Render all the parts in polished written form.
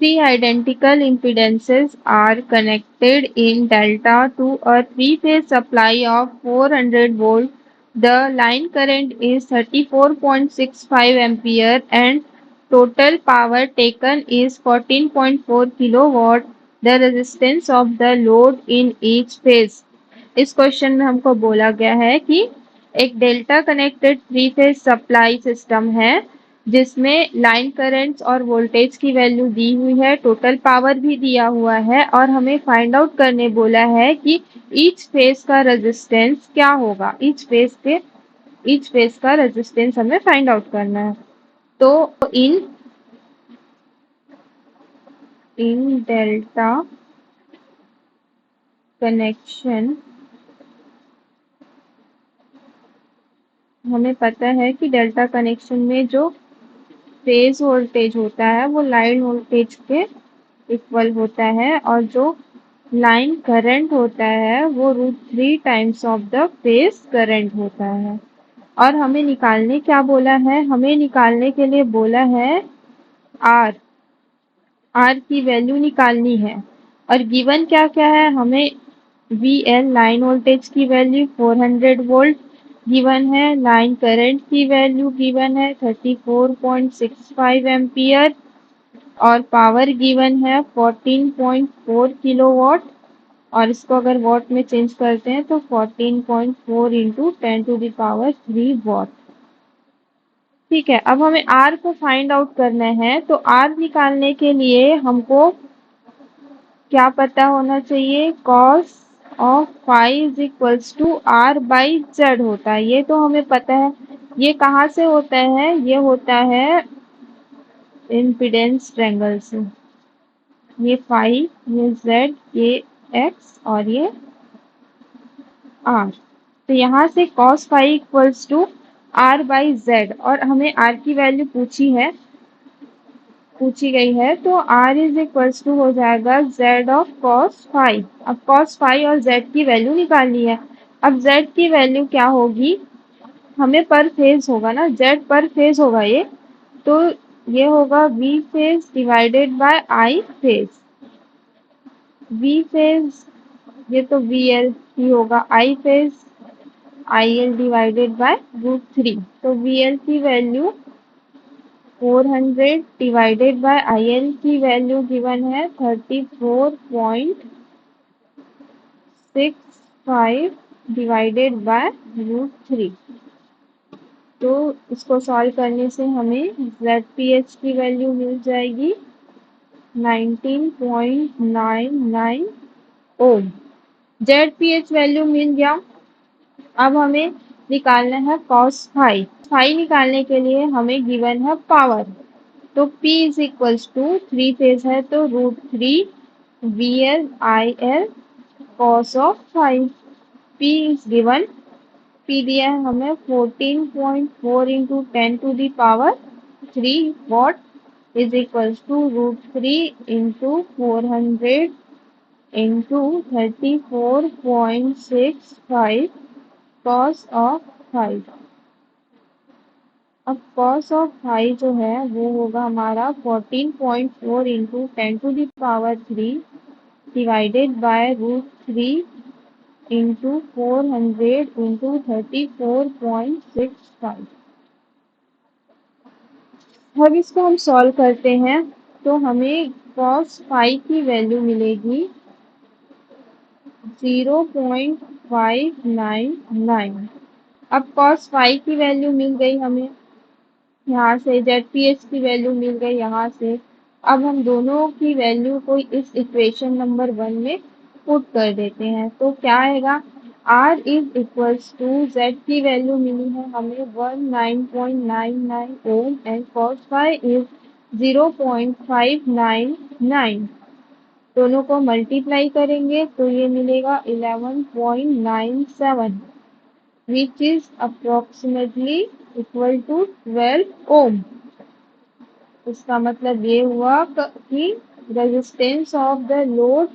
Three identical impedances are connected in delta to a three-phase supply of 400 volt. The line current is 34.65 ampere and total power taken is 14.4 kilowatt. The resistance of the load in each phase. इस question में हमको बोला गया है कि एक delta connected three phase supply system है जिसमें लाइन करंट्स और वोल्टेज की वैल्यू दी हुई है, टोटल पावर भी दिया हुआ है और हमें फाइंड आउट करने बोला है कि ईच फेज का रेजिस्टेंस क्या होगा। ईच फेज का रेजिस्टेंस हमें फाइंड आउट करना है। तो इन डेल्टा कनेक्शन हमें पता है कि डेल्टा कनेक्शन में जो फेज वोल्टेज होता है वो लाइन वोल्टेज के इक्वल होता है और जो लाइन करंट होता है वो √3 times of the phase current होता है। और हमें निकालने क्या बोला है, हमें निकालने के लिए बोला है आर की वैल्यू निकालनी है। और गिवन क्या क्या है, हमें VL लाइन वोल्टेज की वैल्यू 400 वोल्ट गिवन है, लाइन करंट की वैल्यू गिवन है 34.65 एम्पियर और पावर गिवन है 14.4 किलोवाट और इसको अगर वॉट में चेंज करते हैं तो 14.4 इंटू 10⁻³ वॉट। ठीक है, अब हमें आर को फाइंड आउट करना है। तो आर निकालने के लिए हमको क्या पता होना चाहिए, cos of phi is equals to R by Z होता है, ये तो हमें पता है। ये कहाँ से होता है, ये होता है इम्पीडेंस ट्रायंगल से। ये फाई, ये जेड, ये एक्स और ये आर। तो यहाँ से cos phi equals to R by Z और हमें आर की वैल्यू पूछी गई है तो r इज इक्वल्स टू हो जाएगा z ऑफ कॉस फाई। अब कॉस फाई और z की वैल्यू निकालनी है। अब z की वैल्यू क्या होगी, हमें पर फेज होगा ना, z पर फेज होगा ये, तो ये होगा v phase divided by i phase. v phase ये तो vl ही होगा, i phase il divided by √3। तो vl की वैल्यू 400 डिवाइडेड बाय IL की वैल्यू गिवन है 34.65 डिवाइडेड बाय √3। तो इसको सॉल्व करने से हमें ZPH की वैल्यू मिल जाएगी 19.99 ओम। ZPH वैल्यू मिल गया। अब हमें निकालना है कॉस फाई। फाई निकालने के लिए हमें गिवन है पावर, तो P is equals to three phase है तो √3 VL IL cos of phi. P is given, P दिया है हमें 14.4 into 10⁻³ watt is equals to √3 into 400 into 34.65 cos of phi. अब कॉस ऑफ फाई जो है वो होगा हमारा 14.4 into 10⁻³ divided by √3 into 400 into 34.65। अब इसको हम सॉल्व करते हैं तो हमें कॉस फाई की वैल्यू मिलेगी 0.599। अब कॉस फाई की वैल्यू मिल गई हमें, यहाँ से ZPH की वैल्यू मिल गई यहाँ से। अब हम दोनों की वैल्यू को इस इक्वेशन नंबर 1 में पुट कर देते हैं तो क्या आएगा, R is equals to Z की वैल्यू मिली है हमें 19.99 ohm and cos phi is 0.599। दोनों को मल्टीप्लाई करेंगे तो ये मिलेगा 11.97 which is approximately equal to 12 ohm। इसका मतलब ये हुआ कि resistance of the load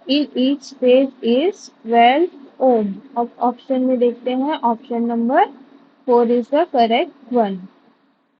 in each phase is 12 ohm। अब ऑप्शन में देखते हैं, option number 4 is the correct one.